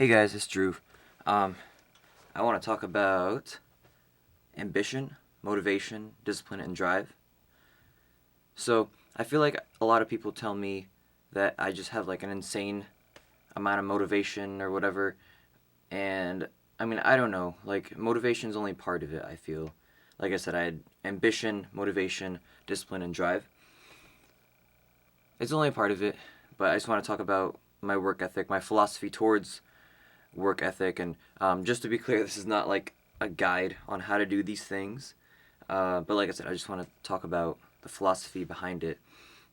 Hey guys, it's Drew. Um, I want to talk about ambition, motivation, discipline, and drive. So, I feel like a lot of people tell me that I just have like an insane amount of motivation or whatever, and I mean, I don't know. Like, motivation is only part of it, I feel. Like I said, I had ambition, motivation, discipline, and drive. It's only a part of it, but I just want to talk about my work ethic, my philosophy towards work ethic. And just to be clear, this is not like a guide on how to do these things. But like I said, I just want to talk about the philosophy behind it.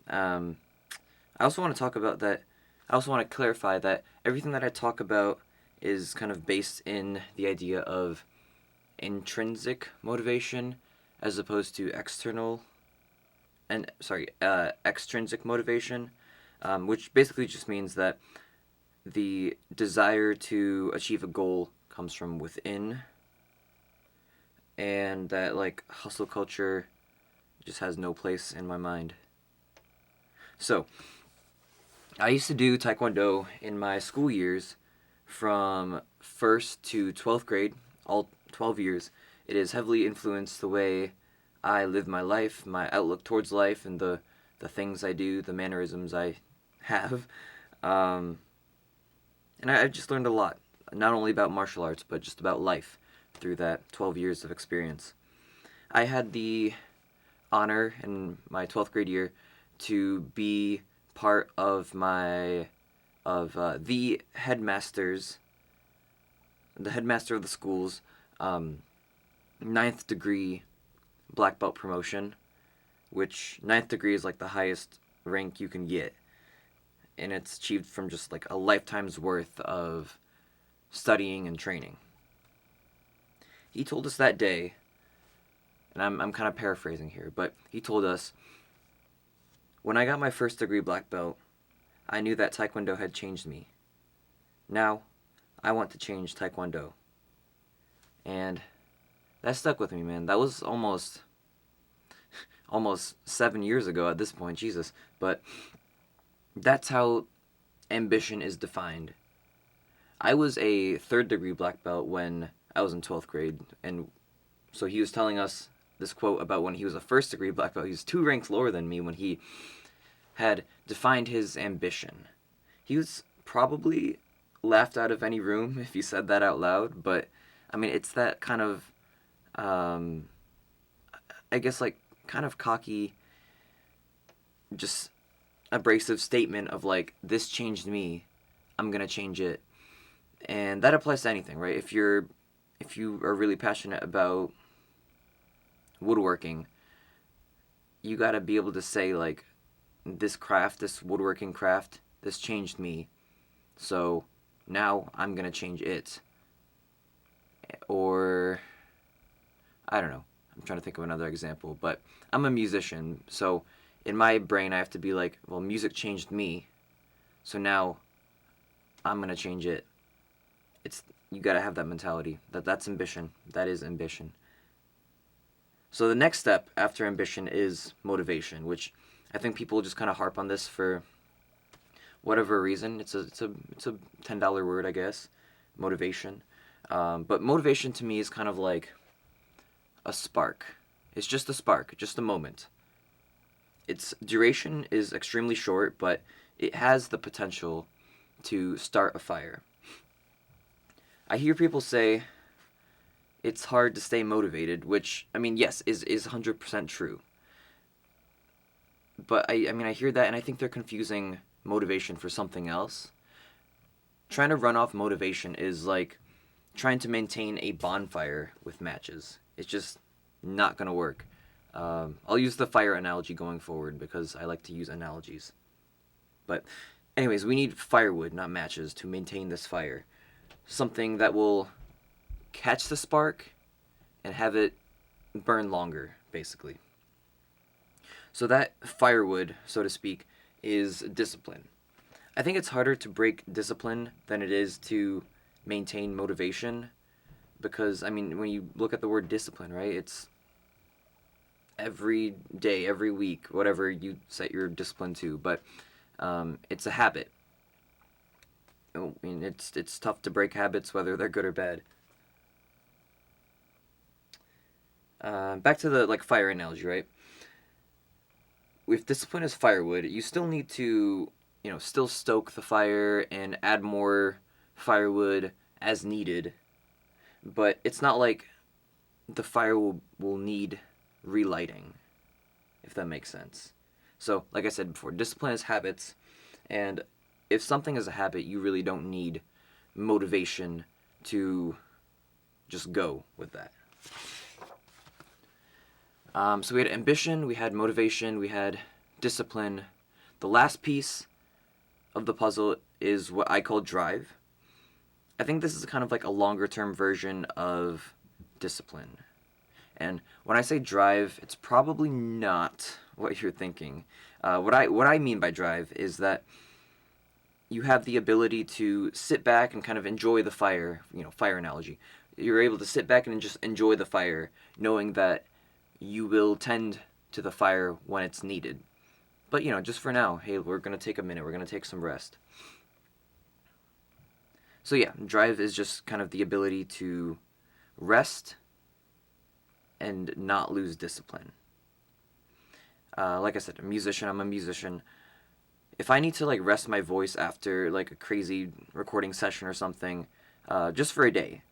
Um, I also want to talk about that. I also want to clarify that everything that I talk about is kind of based in the idea of intrinsic motivation as opposed to extrinsic motivation, which basically just means that the desire to achieve a goal comes from within, and that like hustle culture just has no place in my mind. So, I used to do taekwondo in my school years from 1st to 12th grade, all 12 years. It has heavily influenced the way I live my life, my outlook towards life, and the things I do, the mannerisms I have. Um, and I've just learned a lot, not only about martial arts, but just about life through that 12 years of experience. I had the honor in my 12th grade year to be part of the headmaster of the school's ninth degree black belt promotion, which ninth degree is like the highest rank you can get, and it's achieved from just like a lifetime's worth of studying and training. He told us that day, and I'm kind of paraphrasing here, but he told us, when I got my first degree black belt, I knew that Taekwondo had changed me. Now, I want to change Taekwondo. And that stuck with me, man. That was almost 7 years ago at this point, Jesus. But that's how ambition is defined. I was a third degree black belt when I was in 12th grade, and so he was telling us this quote about when he was a first degree black belt. He was 2 ranks lower than me when he had defined his ambition. He was probably laughed out of any room if he said that out loud, but I mean, it's that kind of, um, I guess, like, kind of cocky, just abrasive statement of, like, this changed me, I'm gonna change it. And that applies to anything, right? If you are really passionate about woodworking, you gotta be able to say, like, this craft, this woodworking craft, this changed me. So now I'm gonna change it. Or I don't know. I'm trying to think of another example, but I'm a musician, so in my brain I have to be like, well, music changed me, so now I'm gonna change it. It's You gotta have that mentality. That's ambition. That is ambition. So the next step after ambition is motivation, which I think people just kind of harp on this for whatever reason. It's a $10 word, I guess. Motivation. But motivation to me is kind of like a spark. It's just a spark, just a moment. Its duration is extremely short, but it has the potential to start a fire. I hear people say it's hard to stay motivated, which, I mean, yes, is 100% true. But I mean, I hear that and I think they're confusing motivation for something else. Trying to run off motivation is like trying to maintain a bonfire with matches. It's just not going to work. I'll use the fire analogy going forward because I like to use analogies. But, anyways, we need firewood, not matches, to maintain this fire. Something that will catch the spark and have it burn longer, basically. So, that firewood, so to speak, is discipline. I think it's harder to break discipline than it is to maintain motivation because, I mean, when you look at the word discipline, right, it's every day, every week, whatever you set your discipline to, but it's a habit. I mean, it's tough to break habits, whether they're good or bad. Back to the like fire analogy, right? With discipline as firewood, you still need to, still stoke the fire and add more firewood as needed. But it's not like the fire will need relighting, if that makes sense. So, like I said before, discipline is habits, and if something is a habit, you really don't need motivation to just go with that. So we had ambition, we had motivation, we had discipline. The last piece of the puzzle is what I call drive. I think this is kind of like a longer term version of discipline. And when I say drive, it's probably not what you're thinking. What I mean by drive is that you have the ability to sit back and kind of enjoy the fire, fire analogy. You're able to sit back and just enjoy the fire, knowing that you will tend to the fire when it's needed. But, just for now, hey, we're going to take a minute, we're going to take some rest. So yeah, drive is just kind of the ability to rest and not lose discipline. Like I said, I'm a musician. If I need to like rest my voice after like a crazy recording session or something, just for a day,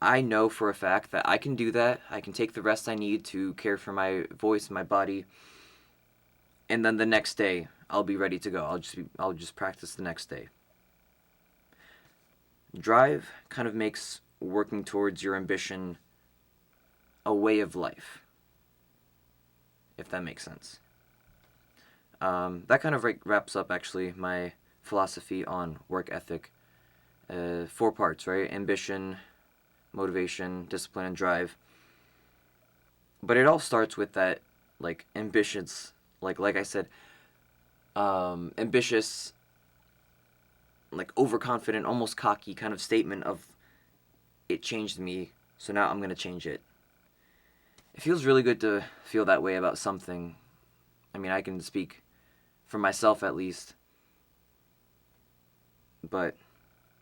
I know for a fact that I can do that. I can take the rest I need to care for my voice, my body, and then the next day I'll be ready to go. I'll just practice the next day. Drive kind of makes working towards your ambition a way of life, if that makes sense. That kind of wraps up actually my philosophy on work ethic. 4 parts, right? Ambition, motivation, discipline, and drive. But it all starts with that, like, ambitions, like I said, ambitious, like, overconfident, almost cocky kind of statement of, it changed me, so now I'm gonna change it. It feels really good to feel that way about something. I mean, I can speak for myself at least. But,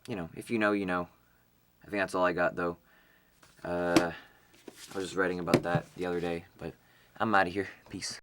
if you know, you know. I think that's all I got, though. I was just writing about that the other day, but I'm out of here. Peace.